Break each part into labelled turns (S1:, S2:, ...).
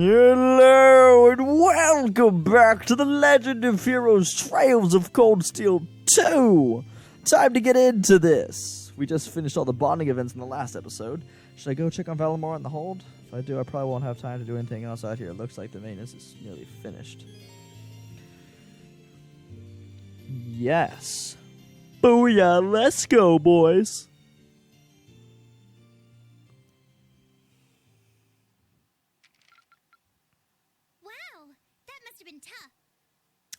S1: Hello and welcome back to the Legend of Heroes Trails of Cold Steel 2! Time to get into this! We just finished all the bonding events in the last episode. Should I go check on Valimar in the hold? If I do, I probably won't have time to do anything else out here. It looks like the maintenance is nearly finished. Yes. Booyah, let's go, boys!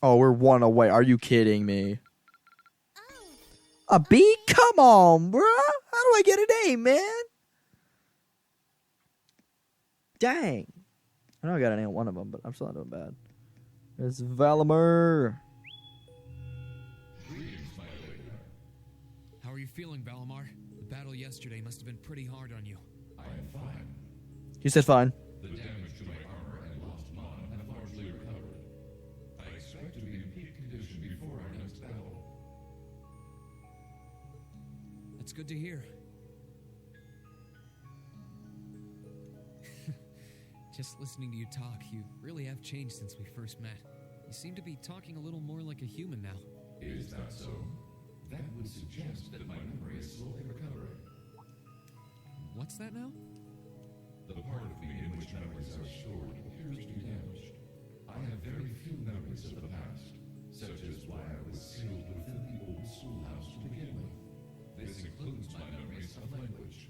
S1: Oh, we're one away. Are you kidding me?
S2: Oh.
S1: A B? Come on, bruh. How do I get an A, man? Dang. I know I got an A on one of them, but I'm still not doing bad. It's Valimar.
S3: How are you feeling, Valimar? The battle yesterday must have been pretty hard on you.
S4: I am fine.
S1: You said fine.
S4: The damage to my armor and lost mana have largely recovered. I expect to be in peak condition before our next battle.
S3: That's good to hear. Just listening to you talk, you really have changed since we first met. You seem to be talking a little more like a human now.
S4: Is that so? That would suggest that my memory is slowly recovering.
S3: What's that now?
S4: The part of me in which memories are stored appears to be damaged. I have very few memories of the past, such as why I was sealed within the old schoolhouse to begin with. This includes my memories of language.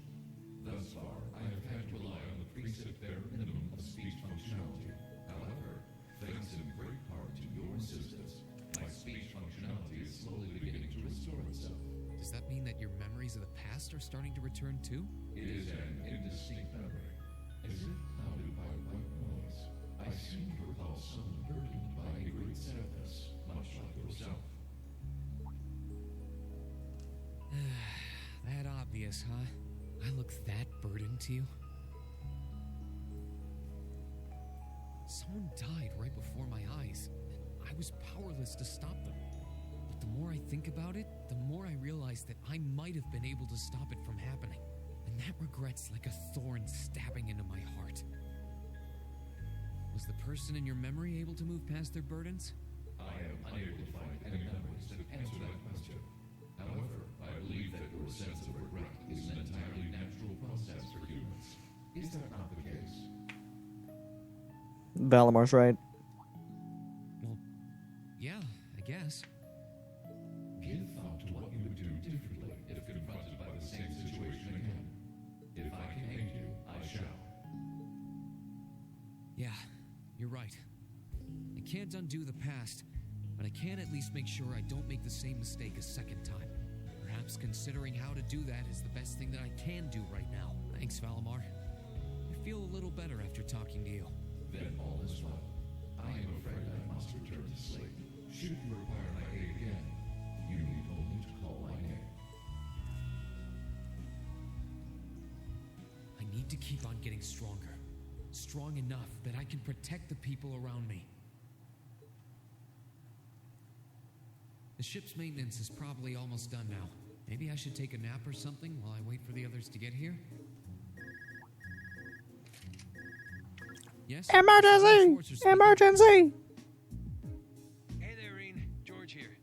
S4: Thus far, I have had to rely on the preset bare minimum of speech functionality. However, thanks in great part to your assistance, my speech functionality is slowly beginning to restore itself.
S3: Does that mean that your memories of the past are starting to return too?
S4: It is an indistinct memory, as if clouded by white noise. I seem to recall someone burdened by a great sadness, much like yourself.
S3: That obvious, huh? I look that burdened to you? Someone died right before my eyes, and I was powerless to stop them. But the more I think about it, the more I realize that I might have been able to stop it from happening. And that regret's like a thorn stabbing into my heart. Was the person in your memory able to move past their burdens?
S4: I am unable to find any memories that answer that question. However, I believe that your sense of regret is an entirely natural process for humans. Is that not the case?
S1: Valamar's right.
S3: Well, yeah, I guess.
S4: Give thought to what you would do differently if confronted by the same situation again. If I can aid you, I shall.
S3: Yeah, you're right. I can't undo the past, but I can at least make sure I don't make the same mistake a second time. Perhaps considering how to do that is the best thing that I can do right now. Thanks, Valimar. I feel a little better after talking to you.
S4: Then all is well. I am afraid I must return to sleep. Should you require my aid again, you need only to call my name.
S3: I need to keep on getting stronger. Strong enough that I can protect the people around me. The ship's maintenance is probably almost done now. Maybe I should take a nap or something while I wait for the others to get here? Yes?
S1: Emergency! Emergency!
S5: Hey there, Rean. George here.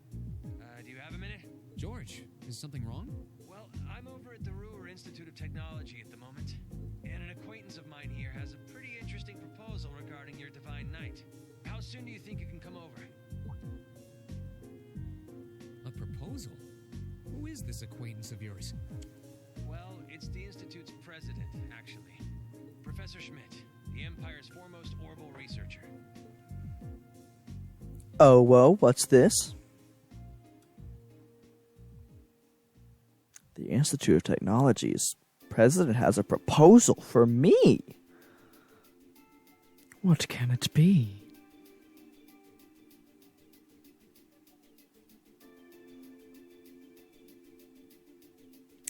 S5: Do you have a minute?
S3: George, is something wrong?
S5: Well, I'm over at the Ruhr Institute of Technology at the moment, and an acquaintance of mine here has a pretty interesting proposal regarding your Divine Knight. How soon do you think you can come over?
S3: A proposal? Who is this acquaintance of yours?
S5: Well, it's the Institute's president, actually. Professor Schmidt, the Empire's foremost orbital researcher.
S1: Oh, well, what's this? The Institute of Technology's president has a proposal for me. What can it be?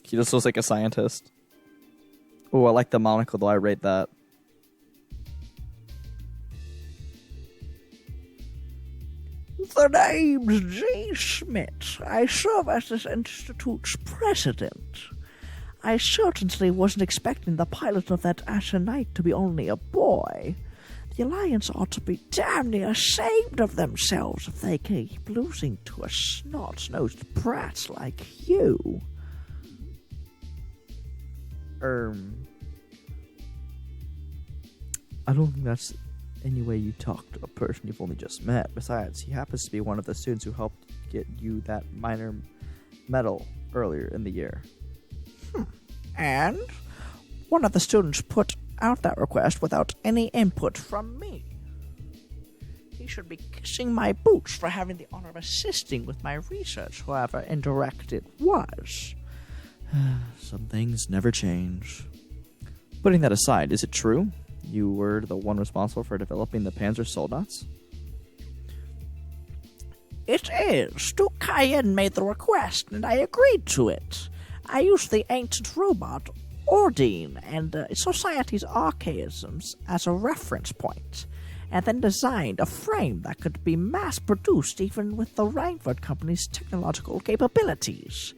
S1: He just looks like a scientist. Oh, I like the monocle, though. I rate that. The name's G. Schmidt. I serve as this institute's president. I certainly wasn't expecting the pilot of that Asher Knight to be only a boy. The The Alliance ought to be damn near ashamed of themselves if they keep losing to a snot-nosed brat like you. I don't think that's any way you talk to a person you've only just met. Besides, he happens to be one of the students who helped get you that minor medal earlier in the year. And one of the students put out that request without any input from me. He should be kissing my boots for having the honor of assisting with my research, however indirect it was. Some things never change. Putting that aside, is it true you were the one responsible for developing the Panzer Soldaten? It is. Duke Cayenne made the request, and I agreed to it. I used the ancient robot Ordine and society's archaisms as a reference point, and then designed a frame that could be mass-produced even with the Reinford Company's technological capabilities.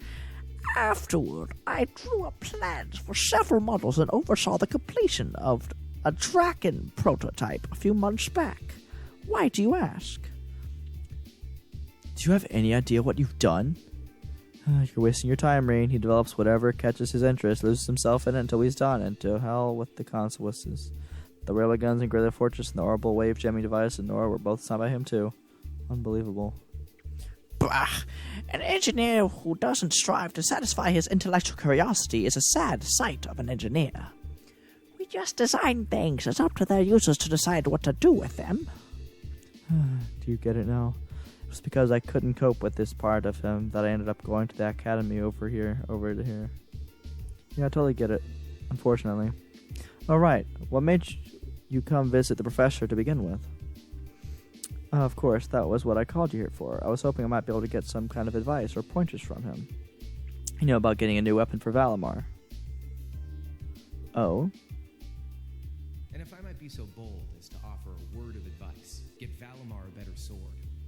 S1: Afterward, I drew up plans for several models and oversaw the completion of a Draken prototype a few months back. Why do you ask? Do you have any idea what you've done? You're wasting your time, Rean. He develops whatever catches his interest, loses himself in it until he's done, and to hell with the consequences. The railway guns and Guerrilla Fortress and the orbital wave jamming device in Nora were both signed by him, too. Unbelievable. Bah! An engineer who doesn't strive to satisfy his intellectual curiosity is a sad sight of an engineer. We just design things. It's up to their users to decide what to do with them. Do you get it now? It was because I couldn't cope with this part of him that I ended up going to the academy over to here. Yeah, I totally get it. Unfortunately. Alright, what made you come visit the professor to begin with? Of course, that was what I called you here for. I was hoping I might be able to get some kind of advice or pointers from him. You know about getting a new weapon for Valimar. Oh?
S2: And if I might be so bold as to offer a word of advice, get Valimar a better sword,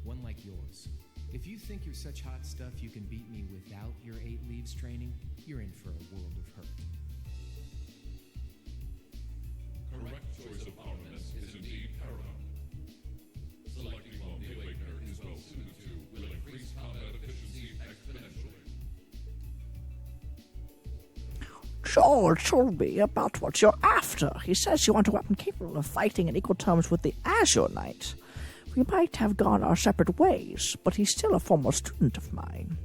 S2: one like yours. If you think you're such hot stuff you can beat me without your 8 leaves training, you're in for a world of hurt.
S4: Correct choice of armaments is indeed paramount. Selecting one the Awakener is well suited to will increase combat efficiency exponentially.
S1: George told me about what you're after. He says you want a weapon capable of fighting in equal terms with the Azure Knight. We might have gone our separate ways, but he's still a former student of mine.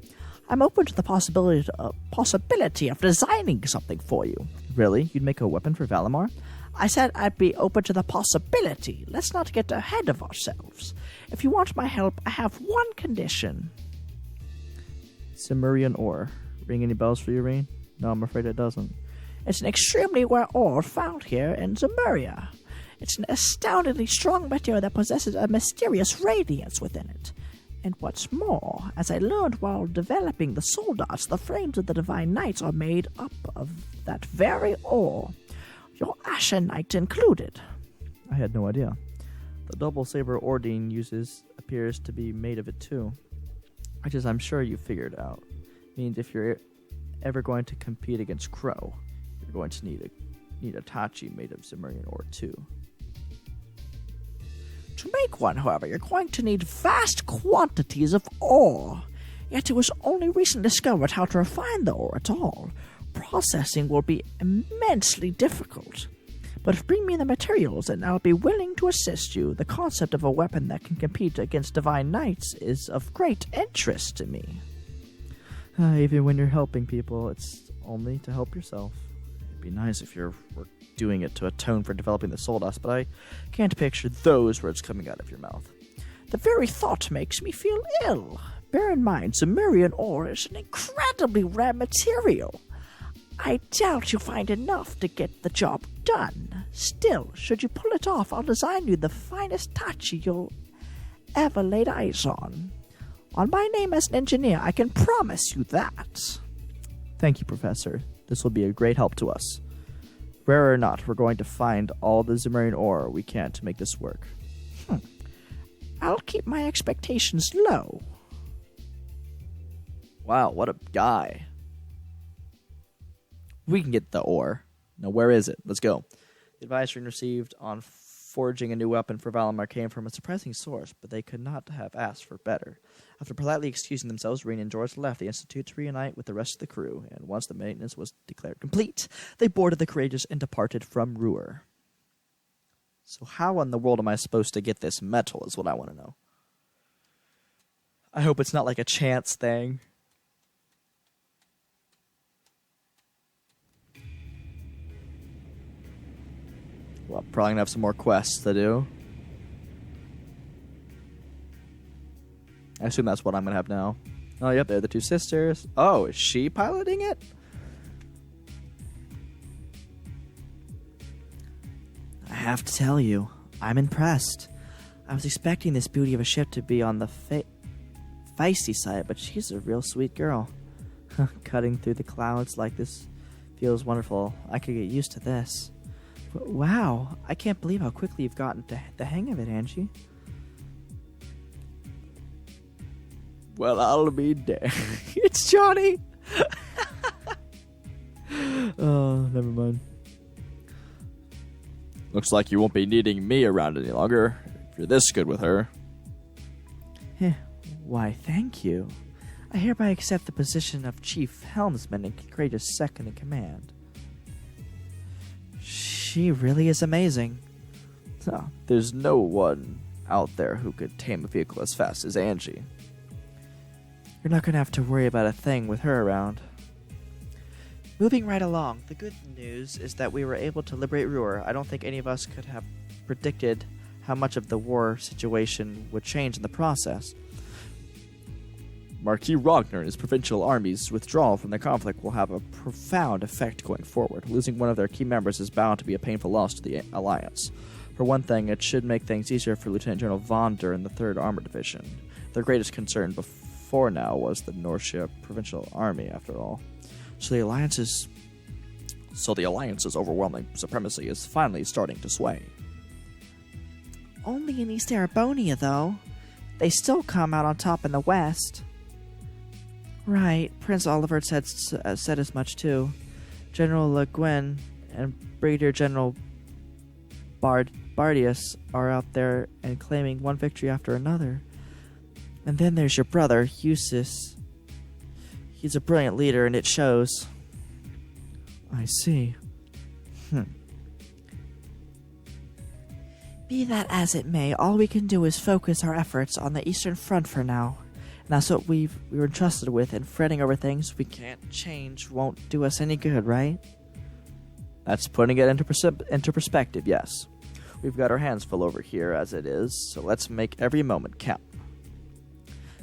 S1: I'm open to the possibility of designing something for you. Really? You'd make a weapon for Valimar? I said I'd be open to the possibility. Let's not get ahead of ourselves. If you want my help, I have one condition. Cimmerian ore. Ring any bells for you, Rean? No, I'm afraid it doesn't. It's an extremely rare ore found here in Zymeria. It's an astoundingly strong material that possesses a mysterious radiance within it. And what's more, as I learned while developing the Soldaten, the frames of the Divine Knights are made up of that very ore. Your Ashen Knight included. I had no idea. The double saber Ordine uses appears to be made of it too. Which is, I'm sure you figured out. Means if you're ever going to compete against Crow, you're going to need a Tachi made of Cimmerian ore too. To make one, however, you're going to need vast quantities of ore. Yet it was only recently discovered how to refine the ore at all. Processing will be immensely difficult. But bring me the materials and I'll be willing to assist you. The concept of a weapon that can compete against Divine Knights is of great interest to me. Even when you're helping people, it's only to help yourself. It'd be nice if you were doing it to atone for developing the Soldaten, but I can't picture those words coming out of your mouth. The very thought makes me feel ill. Bear in mind, Cimmerian ore is an incredibly rare material. I doubt you'll find enough to get the job done. Still, should you pull it off, I'll design you the finest Tachi you'll ever laid eyes on. On my name as an engineer, I can promise you that. Thank you, Professor. This will be a great help to us. Rare or not, we're going to find all the Zymmerian ore we can to make this work. I'll keep my expectations low. Wow, what a guy. We can get the ore. Now, where is it? Let's go. The advice Rean received on forging a new weapon for Valimar came from a surprising source, but they could not have asked for better. After politely excusing themselves, Rean and George left the Institute to reunite with the rest of the crew, and once the maintenance was declared complete, they boarded the Courageous and departed from Ruhr. So how in the world am I supposed to get this metal is what I want to know. I hope it's not like a chance thing. Well, probably gonna have some more quests to do. I assume that's what I'm gonna have now. Oh, yep, they're the two sisters. Oh, is she piloting it? I have to tell you, I'm impressed. I was expecting this beauty of a ship to be on the feisty side, but she's a real sweet girl. Cutting through the clouds like this feels wonderful. I could get used to this. But wow, I can't believe how quickly you've gotten the hang of it, Angie. Well, I'll be damned. It's Johnny! Oh, never mind. Looks like you won't be needing me around any longer, if you're this good with her. Why, thank you. I hereby accept the position of Chief Helmsman and Courageous Second in Command. She really is amazing. There's no one out there who could tame a vehicle as fast as Angie. You're not going to have to worry about a thing with her around. Moving right along, the good news is that we were able to liberate Ruhr. I don't think any of us could have predicted how much of the war situation would change in the process. Marquis Ragnar and his provincial army's withdrawal from the conflict will have a profound effect going forward. Losing one of their key members is bound to be a painful loss to the Alliance. For one thing, it should make things easier for Lieutenant General Von Der and the 3rd Armored Division. Their greatest concern before now was the Norcia Provincial Army, after all. So the Alliance's overwhelming supremacy is finally starting to sway. Only in East Erebonia, though. They still come out on top in the West. Right, Prince Oliver said as much too. General Le Guin and Brigadier General Bardius are out there and claiming one victory after another. And then there's your brother, Eustace. He's a brilliant leader, and it shows. I see. Be that as it may, all we can do is focus our efforts on the Eastern Front for now. And that's what we were entrusted with, and fretting over things we can't change won't do us any good, right? That's putting it into perspective, yes. We've got our hands full over here as it is, so let's make every moment count.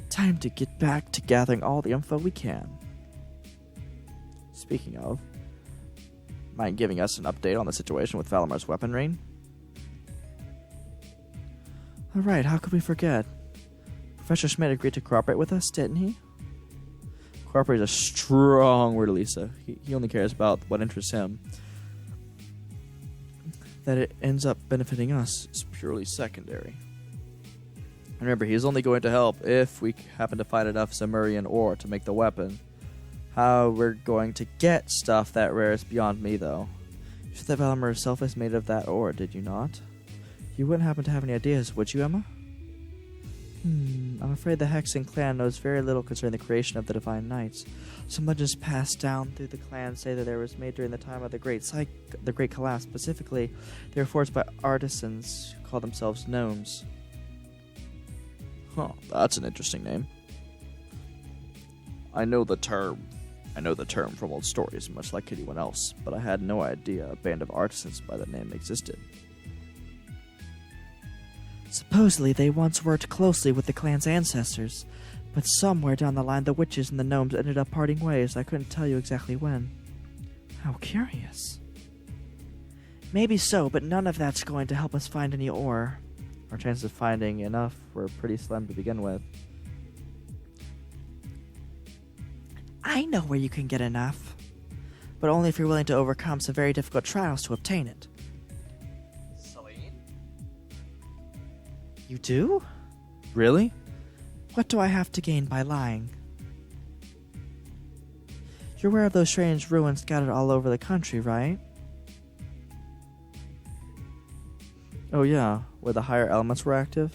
S1: Time to get back to gathering all the info we can. Speaking of, mind giving us an update on the situation with Valimar's weaponry? Alright, how could we forget? Professor Schmidt agreed to cooperate with us, didn't he? Cooperate is a strong word, Alisa. He only cares about what interests him. That it ends up benefiting us is purely secondary. Remember, he's only going to help if we happen to find enough Zemurian ore to make the weapon. How we're going to get stuff that rare is beyond me, though. You said that Valimar herself is made of that ore, did you not? You wouldn't happen to have any ideas, would you, Emma? I'm afraid the Hexen clan knows very little concerning the creation of the Divine Knights. Some legends passed down through the clan say that they was made during the time of the Great Collapse. Specifically, they were forged by artisans who call themselves gnomes. Huh, that's an interesting name. I know the term from old stories, much like anyone else, but I had no idea a band of artisans by that name existed. Supposedly, they once worked closely with the clan's ancestors, but somewhere down the line, the witches and the gnomes ended up parting ways. I couldn't tell you exactly when. How curious. Maybe so, but none of that's going to help us find any ore. Our chances of finding enough were pretty slim to begin with. I know where you can get enough, but only if you're willing to overcome some very difficult trials to obtain it. You do? Really? What do I have to gain by lying? You're aware of those strange ruins scattered all over the country, right? Oh yeah, where the higher elements were active?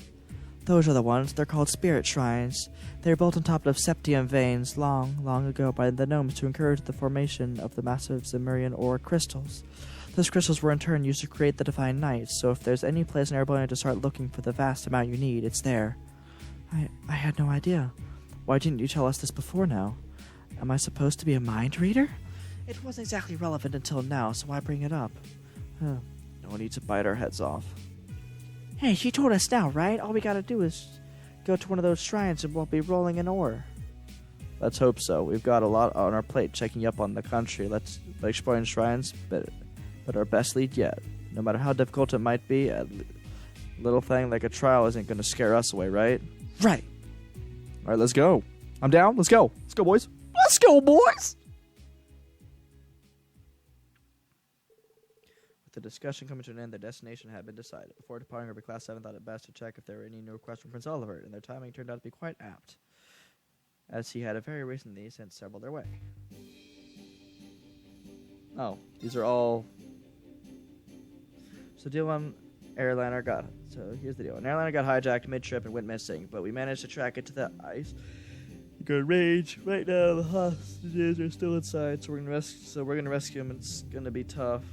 S1: Those are the ones. They're called spirit shrines. They were built on top of septium veins long ago by the gnomes to encourage the formation of the massive Ymirian ore crystals. Those crystals were in turn used to create the divine night, so if there's any place in Erebonian to start looking for the vast amount you need, it's there. I had no idea. Why didn't you tell us this before now? Am I supposed to be a mind reader? It wasn't exactly relevant until now, so why bring it up? No need to bite our heads off. Hey, she told us now, right? All we gotta do is go to one of those shrines and we'll be rolling in ore. Let's hope so. We've got a lot on our plate checking up on the country. Let's exploring shrines, but our best lead yet. No matter how difficult it might be, a little thing like a trial isn't going to scare us away, right? Right. All right, let's go. I'm down. Let's go. Let's go, boys. Let's go, boys! With the discussion coming to an end, their destination had been decided. Before departing, Ruby Class 7 thought it best to check if there were any new requests from Prince Oliver, and their timing turned out to be quite apt, as he had very recently sent several their way. Oh, these are all... So deal one airliner got... So here's the deal. An airliner got hijacked mid-trip and went missing, but we managed to track it to the ice. Good rage. Right now, the hostages are still inside, so we're gonna rescue them. It's gonna be tough.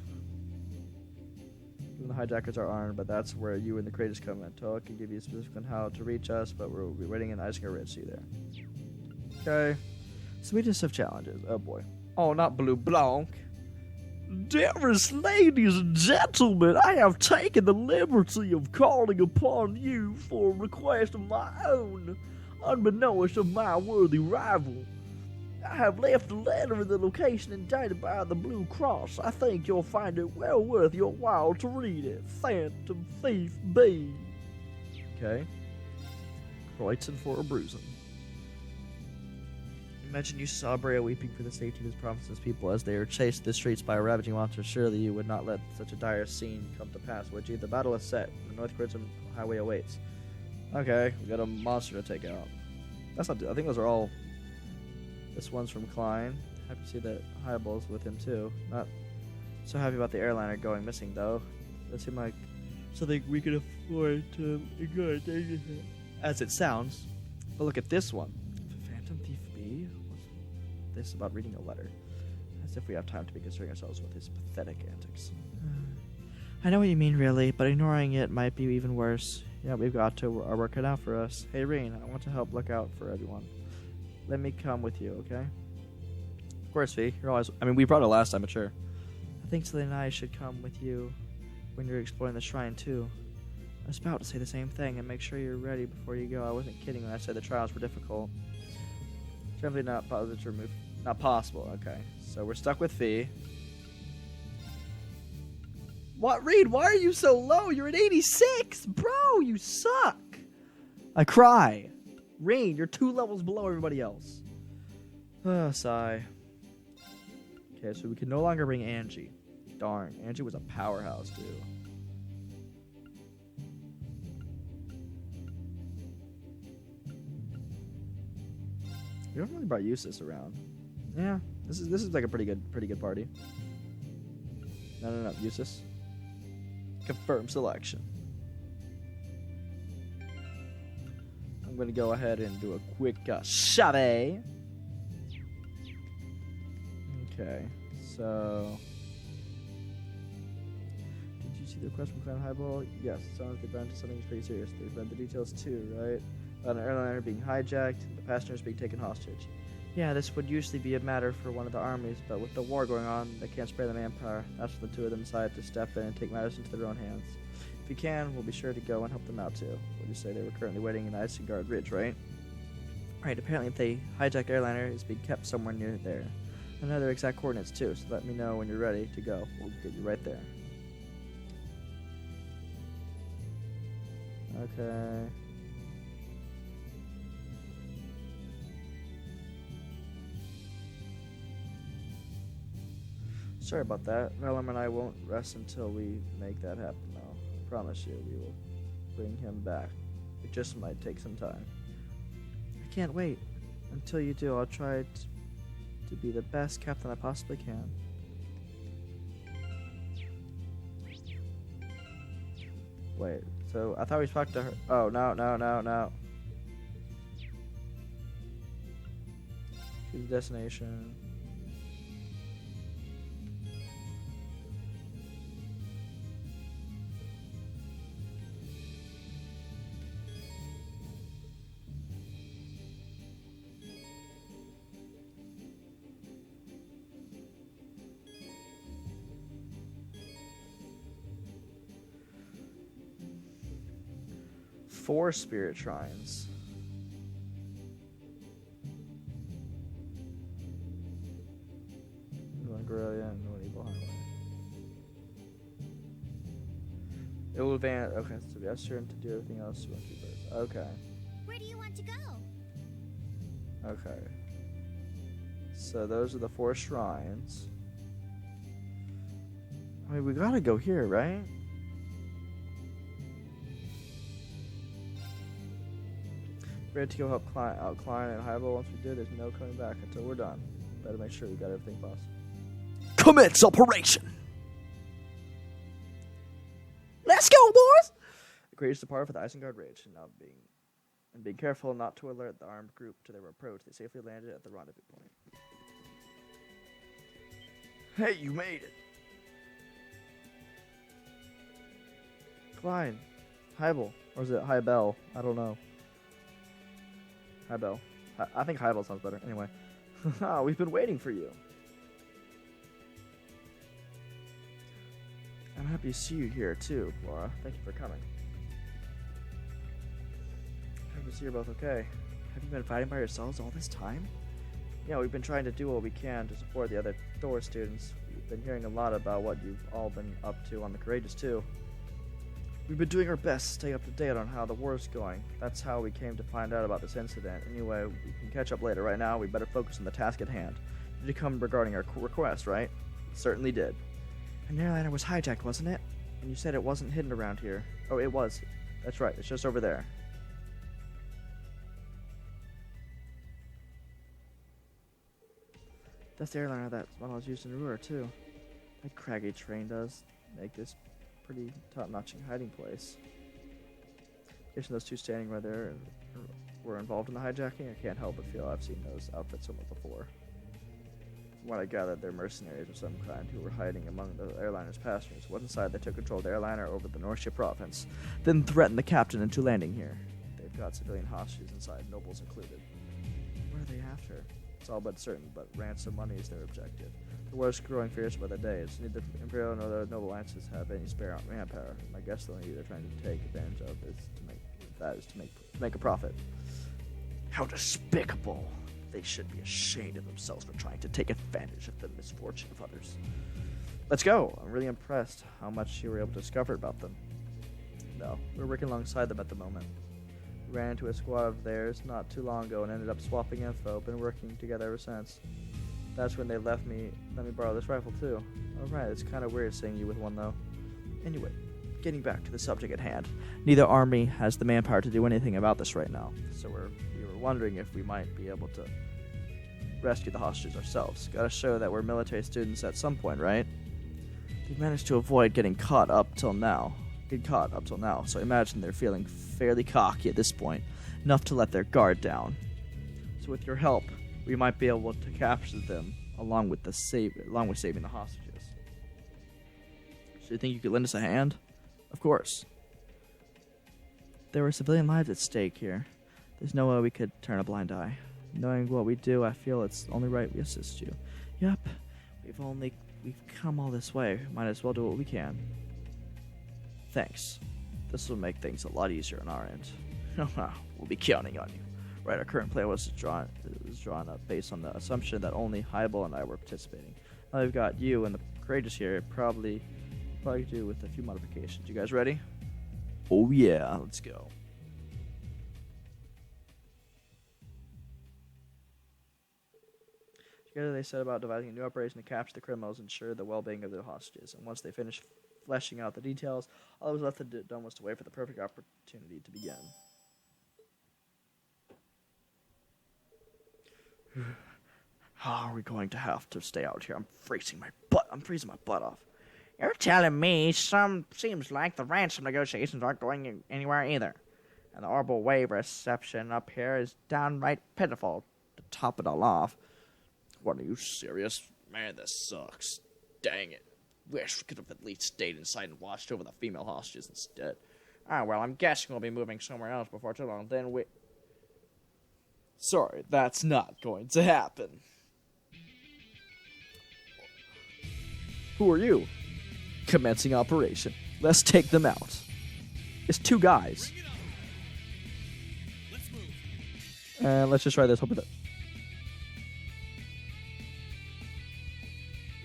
S1: Even the hijackers are armed, but that's where you and the creators come in. Toa can give you specifics on how to reach us, but we'll be waiting in Icinger Ridge. See you there. Okay. So we just have challenges. Oh boy. Oh, not Blue Blanc. Dearest ladies and gentlemen, I have taken the liberty of calling upon you for a request of my own, unbeknownst of my worthy rival. I have left a letter in the location indicated by the Blue Cross. I think you'll find it well worth your while to read it. Phantom Thief B. Okay. Croydon for a bruising. Imagine you saw Brea weeping for the safety of his province's people as they were chased through the streets by a ravaging monster. Surely you would not let such a dire scene come to pass, would you? The battle is set. The North Croydon highway awaits. Okay, we got a monster to take out. That's not... I think those are all... This one's from Klein. Happy to see that Highball's with him, too. Not so happy about the airliner going missing, though. That seemed like something we could afford to ignore. As it sounds. But look at this one. Phantom Thief B? This about reading a letter. As if we have time to be concerning ourselves with his pathetic antics. I know what you mean, really, but ignoring it might be even worse. Yeah, we've got to work it out for us. Hey, Rean, I want to help look out for everyone. Let me come with you, okay? Of course, V. You're always... I mean, we brought it last time, but sure. I think Celine and I should come with you when you're exploring the shrine, too. I was about to say the same thing, and make sure you're ready before you go. I wasn't kidding when I said the trials were difficult. Generally not positive to remove... Not possible, okay. So we're stuck with V. What, Reed? Why are you so low? You're at 86! Bro, you suck! I cry. Reed, you're 2 levels below everybody else. Sigh. Okay, so we can no longer bring Angie. Darn, Angie was a powerhouse, too. We haven't really brought Eustace around. Yeah, this is like a pretty good party. No, Eustace. Confirm selection. I'm gonna go ahead and do a quick shove. Okay, so did you see the request from Clan Highball? Yes, it sounds like they've gone to something pretty serious. They've read the details too, right? About an airliner being hijacked, the passengers being taken hostage. Yeah, this would usually be a matter for one of the armies, but with the war going on, they can't spare the manpower. That's when the 2 of them decided to step in and take matters into their own hands. If you can, we'll be sure to go and help them out too. What do you say? They were currently waiting in Isengard Ridge, right? Right, apparently the hijacked airliner is being kept somewhere near there. I know their exact coordinates too, so let me know when you're ready to go. We'll get you right there. Okay. Sorry about that. Valimar and I won't rest until we make that happen, though. I promise you, we will bring him back. It just might take some time. I can't wait. Until you do, I'll try to be the best captain I possibly can. Wait, so I thought we talked to her. Oh, no. Choose destination. Four spirit shrines. One Guerrilla and one Evil Highway. It will advance. Okay, so we have turn to do everything else. You want to do first. Okay.
S6: Where do you want to go?
S1: Okay. So those are the four shrines. I mean, we gotta go here, right? Ready to go help out Klein and Highball. Once we do, there's no coming back until we're done. Better make sure we got everything possible. Commence operation! Let's go, boys! The Greatest departed for the Isengard Ridge, and being careful not to alert the armed group to their approach. They safely landed at the rendezvous point. Hey, you made it! Klein, Hybel, or is it Hybel? I don't know. Hybel. I think Hybel sounds better. Anyway, we've been waiting for you. I'm happy to see you here too, Laura. Thank you for coming. Happy to see you're both okay. Have you been fighting by yourselves all this time? Yeah, we've been trying to do what we can to support the other Thors students. We've been hearing a lot about what you've all been up to on the Courageous too. We've been doing our best to stay up to date on how the war's going. That's how we came to find out about this incident. Anyway, we can catch up later. Right now, we better focus on the task at hand. Did you come regarding our request, right? Certainly did. An airliner was hijacked, wasn't it? And you said it wasn't hidden around here. Oh, it was. That's right. It's just over there. That's the airliner that one was used in Ruhr, too. That craggy train does make this pretty top-notch hiding place. Guessing those two standing right there were involved in the hijacking. I can't help but feel I've seen those outfits somewhere before. From what I gathered, they're mercenaries of some kind who were hiding among the airliner's passengers. Once inside, they took control of the airliner over the Norcia province, then threatened the captain into landing here. They've got civilian hostages inside, nobles included. What are they after? It's all but certain, but ransom money is their objective. The war is growing fierce by the day. It's neither Imperial nor the noble alliances have any spare manpower. My guess the only they're trying to take advantage of is to make a profit. How despicable! They should be ashamed of themselves for trying to take advantage of the misfortune of others. Let's go! I'm really impressed how much you were able to discover about them. No, we're working alongside them at the moment. We ran into a squad of theirs not too long ago and ended up swapping info. Been working together ever since. That's when they let me borrow this rifle too. Alright, it's kind of weird seeing you with one though. Anyway, getting back to the subject at hand. Neither army has the manpower to do anything about this right now, so we were wondering if we might be able to rescue the hostages ourselves. Gotta show that we're military students at some point, right? They managed to avoid getting caught up till now. So imagine they're feeling fairly cocky at this point, enough to let their guard down. So with your help, we might be able to capture them along with saving the hostages. So you think you could lend us a hand? Of course. There were civilian lives at stake here. There's no way we could turn a blind eye. Knowing what we do, I feel it's only right we assist you. Yep. We've come all this way. Might as well do what we can. Thanks. This will make things a lot easier on our end. We'll be counting on you. Right, our current plan was drawn up based on the assumption that only Hybel and I were participating. Now we've got you and the Courageous here, probably do with a few modifications. You guys ready? Oh yeah, let's go. Together they set about devising a new operation to capture the criminals and ensure the well-being of their hostages. And once they finished fleshing out the details, all that was left to do was to wait for the perfect opportunity to begin. How are we going to have to stay out here? I'm freezing my butt off. You're telling me seems like the ransom negotiations aren't going anywhere either. And the orbital wave reception up here is downright pitiful to top it all off. What, are you serious? Man, this sucks. Dang it. Wish we could have at least stayed inside and watched over the female hostages instead. Ah, well, I'm guessing we'll be moving somewhere else before too long. Then we... Sorry, that's not going to happen. Who are you? Commencing operation. Let's take them out. It's 2 guys.
S3: Let's move.
S1: And let's just try this. Hope it.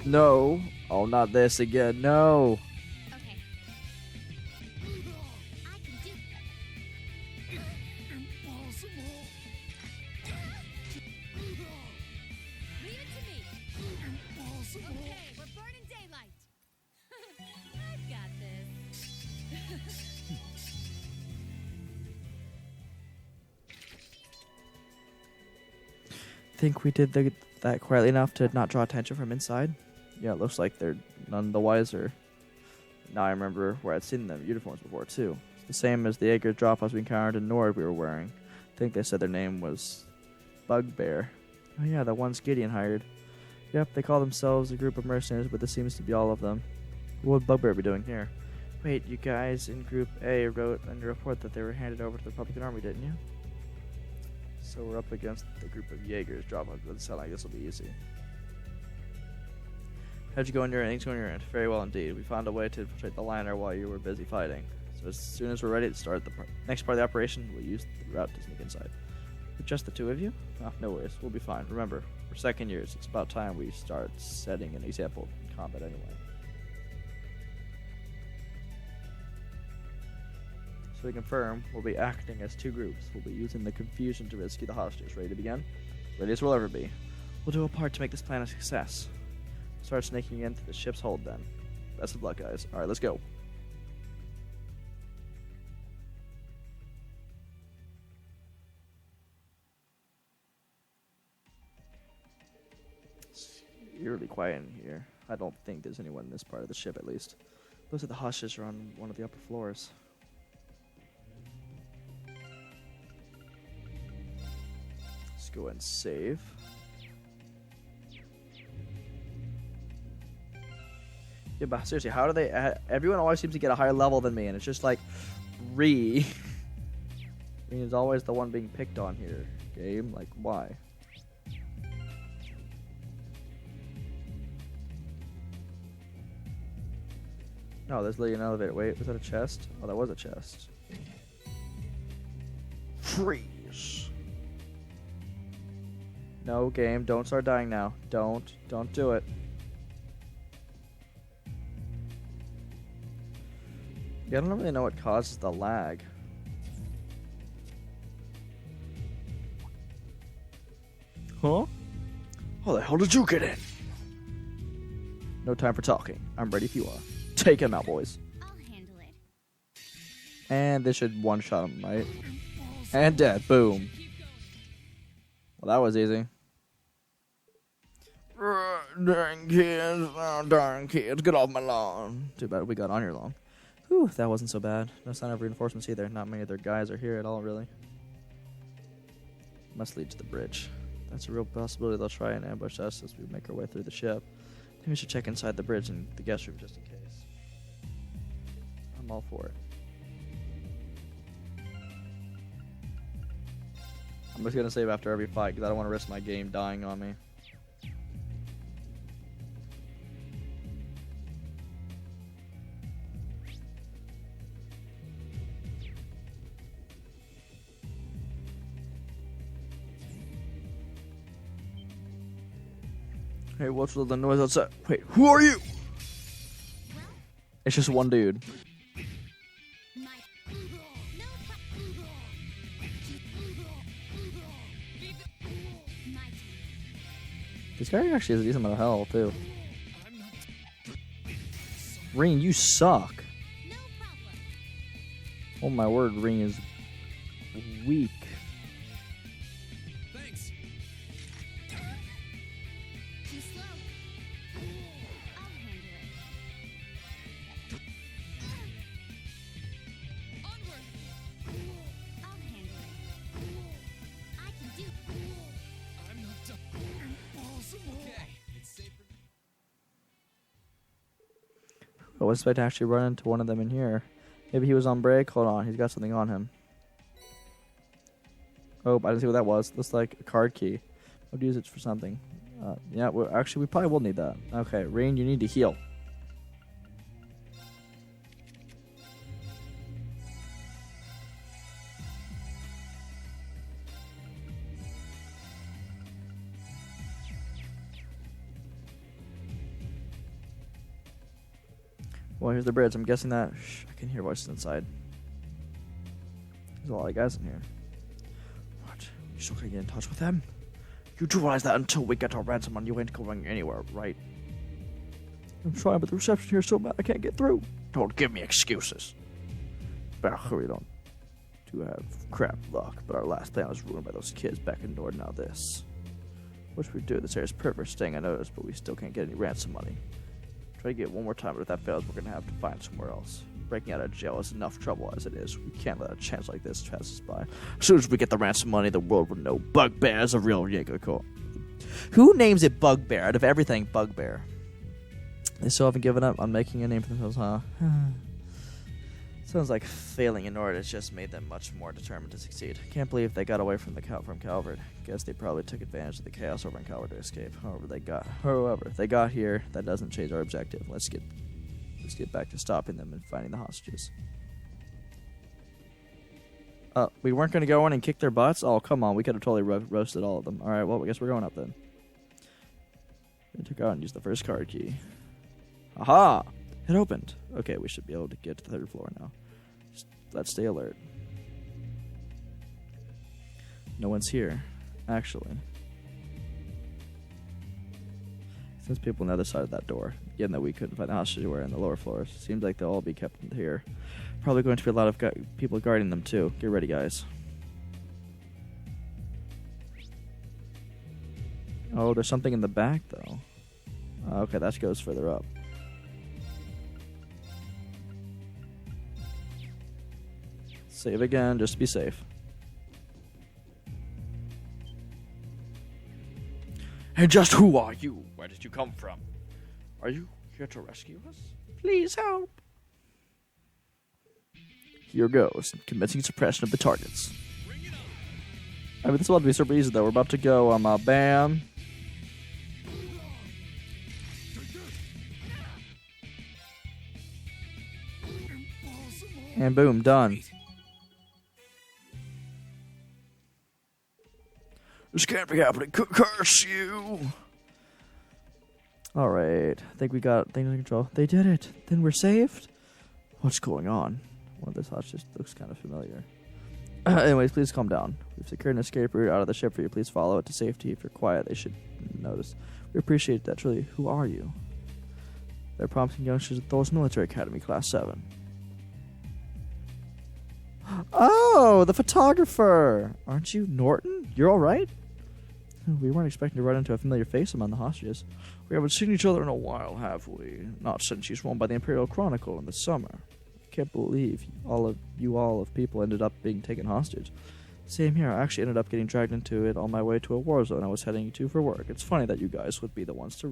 S1: No. Oh, not this again. No.
S6: Okay. I can do.
S3: Impossible.
S6: Leave it to me.
S3: Impossible.
S6: Okay, we're burning daylight. I've got this.
S1: Think we did that quietly enough to not draw attention from inside? Yeah, it looks like they're none the wiser. Now I remember where I'd seen them uniforms before, too. It's the same as the Jaeger drop-offs we encountered in Nord we were wearing. I think they said their name was Bugbear. Oh yeah, the ones Gideon hired. Yep, they call themselves a group of mercenaries, but this seems to be all of them. What would Bugbear be doing here? Wait, you guys in Group A wrote in your report that they were handed over to the Republican Army, didn't you? So we're up against the group of Jaegers. Drop-offs doesn't sound like this will be easy. How'd you go on your end? Things going on your end? Very well indeed. We found a way to infiltrate the liner while you were busy fighting. So as soon as we're ready to start the next part of the operation, we'll use the route to sneak inside. With just the 2 of you? Oh, no worries. We'll be fine. Remember, we're second years. It's about time we start setting an example in combat anyway. So to confirm, we'll be acting as 2 groups. We'll be using the confusion to rescue the hostages. Ready to begin? Ready as we'll ever be. We'll do our part to make this plan a success. Start snaking into the ship's hold then. Best of luck, guys. Alright, let's go. It's eerily quiet in here. I don't think there's anyone in this part of the ship, at least. Looks like the hostages are on one of the upper floors. Let's go and save. Yeah, but seriously, how do they... everyone always seems to get a higher level than me, and it's just like... Rean is always the one being picked on here. Game? Like, why? No, there's literally an elevator. Wait, was that a chest? Oh, that was a chest. Freeze! No, game, don't start dying now. Don't do it. Yeah, I don't really know what causes the lag. Huh? How the hell did you get in? No time for talking. I'm ready if you are. Take him out, boys.
S6: I'll handle it.
S1: And this should one-shot him, right? And dead. Boom. Well, that was easy. Darn kids. Oh, darn kids. Get off my lawn. Too bad we got on your lawn. Whew, that wasn't so bad. No sign of reinforcements either. Not many of their guys are here at all, really. Must lead to the bridge. That's a real possibility they'll try and ambush us as we make our way through the ship. I think we should check inside the bridge and the guest room just in case. I'm all for it. I'm just gonna save after every fight because I don't want to risk my game dying on me. Hey, what's with the noise outside? Wait, who are you? It's just one dude.
S6: My... No My...
S1: This guy actually has a decent amount of health, too. Rean, you suck.
S6: No problem.
S1: Oh my word, Rean is weak.
S3: Thanks.
S6: Too slow. I'll handle it.
S3: Okay, it's safer.
S1: I was expecting to actually run into one of them in here. Maybe he was on break. Hold on, he's got something on him. Oh, I didn't see what that was. Looks like a card key. I'd use it for something. Yeah, actually, we probably will need that. Okay, Rean, you need to heal. Well, here's the bridge. I'm guessing that... Shh, I can hear voices inside. There's a lot of guys in here. What? You still gonna get in touch with them? You do realize that until we get our ransom on you ain't going anywhere, right? I'm trying, but the reception here is so bad I can't get through. Don't give me excuses. Better hurry, don't do have crap luck, but our last plan was ruined by those kids back in Nord. Now this. What should we do? This area's perfect, staying unnoticed, but we still can't get any ransom money. Try to get one more time, but if that fails, we're gonna have to find somewhere else. Breaking out of jail is enough trouble as it is. We can't let a chance like this pass us by. As soon as we get the ransom money, the world will know Bugbear is a real Jaeger Corps. Who names it Bugbear out of everything Bugbear? They still haven't given up on making a name for themselves, huh? Sounds like failing in order has just made them much more determined to succeed. Can't believe they got away from Calvard. Guess they probably took advantage of the chaos over in Calvard to escape. However, they got here. That doesn't change our objective. Let's get back to stopping them and finding the hostages. We weren't going to go in and kick their butts? Oh, come on. We could have totally roasted all of them. Alright, well, I guess we're going up then. We took out and used the first card key. Aha! It opened. Okay, we should be able to get to the third floor now. Just let's stay alert. No one's here, actually. Since people on the other side of that door, given that we couldn't find the hostages who were in the lower floors, seems like they'll all be kept in here. Probably going to be a lot of people guarding them too. Get ready, guys. Oh, there's something in the back though. Okay, that goes further up. Save again, just to be safe. And just who are you? Where did you come from? Are you here to rescue us? Please help. Here goes. Commencing suppression of the targets. I mean, this will have to be super easy, though. We're about to go, bam. And boom, done. This can't be happening. Curse you! Alright. I think we got things under control. They did it. Then we're saved? What's going on? One of the thoughts just looks kind of familiar. Anyways, please calm down. We've secured an escape route out of the ship for you. Please follow it to safety. If you're quiet, they should notice. We appreciate that. Truly, who are you? They're promising youngsters at Thors Military Academy, Class VII. Oh, the photographer! Aren't you Norton? You're alright? We weren't expecting to run into a familiar face among the hostages. We haven't seen each other in a while, have we? Not since you swung by the Imperial Chronicle in the summer. Can't believe all of people ended up being taken hostage. Same here. I actually ended up getting dragged into it on my way to a war zone I was heading to for work. It's funny that you guys would be the ones to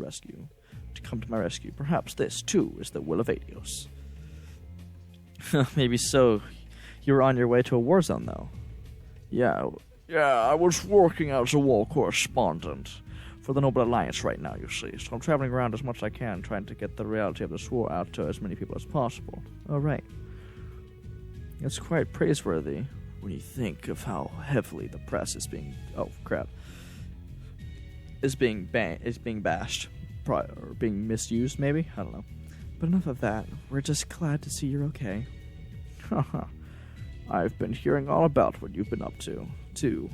S1: come to my rescue. Perhaps this, too, is the will of Adios. Maybe so. You were on your way to a war zone, though. Yeah, I was working as a war correspondent for the Noble Alliance right now, you see. So I'm traveling around as much as I can, trying to get the reality of this war out to as many people as possible. All right. It's quite praiseworthy when you think of how heavily the press is being... Oh, crap. Is being bashed. Or being misused, maybe? I don't know. But enough of that. We're just glad to see you're okay. Haha. I've been hearing all about what you've been up to, too.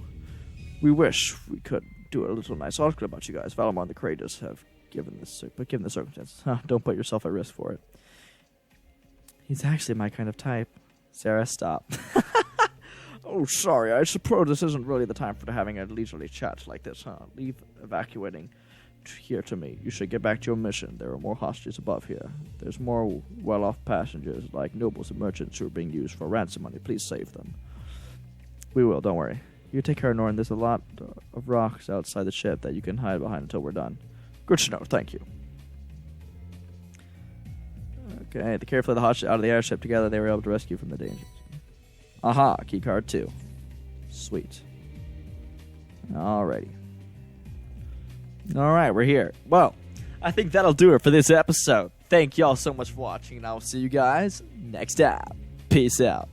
S1: We wish we could do a little nice article about you guys. Valimar and the Courageous have given the circumstances. Don't put yourself at risk for it. He's actually my kind of type. Sarah, stop. Oh, sorry. I suppose this isn't really the time for having a leisurely chat like this, huh? Leave evacuating here to me. You should get back to your mission. There are more hostages above here. There's more well-off passengers, like nobles and merchants, who are being used for ransom money. Please save them. We will, don't worry. You take care of Norton. There's a lot of rocks outside the ship that you can hide behind until we're done. Good to know. Thank you. Okay, they carefully the hot out of the airship together. They were able to rescue from the dangers. Aha, keycard 2. Sweet. Alrighty. Alright, we're here. Well, I think that'll do it for this episode. Thank y'all so much for watching, and I will see you guys next time. Peace out.